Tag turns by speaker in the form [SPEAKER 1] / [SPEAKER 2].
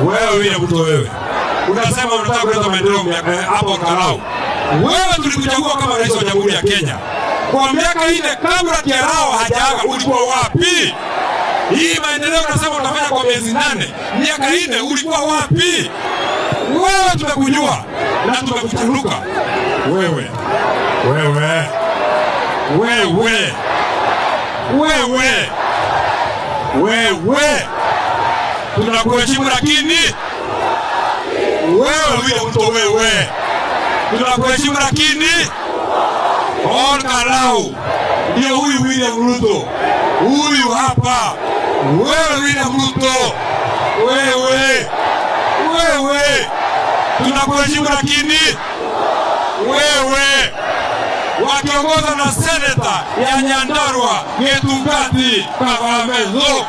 [SPEAKER 1] Wewe William Ruto, wewe unasema unataka kuleta maendeleo hapo Kalau. Wewe tulikuchagua kama rais wa Jamhuri ya Kenya kwa miaka 4 kabla Kiarao hajaaga. Ulikuwa wapi? Hii maendeleo unasema utafanya kwa miezi 8, miaka 4, ulikuwa wapi? Wewe tumekujua na tumekuchanuka. Wewe tunakuheshimu, lakini wewe William Ruto, wewe tunakuheshimu, lakini Kalau ndio huyu William Ruto, huyu hapa. Wewe William Ruto, wewe tunakuheshimu, lakini wewe wakiongozwa na seneta ya Nyandarua Getungati Kavamezo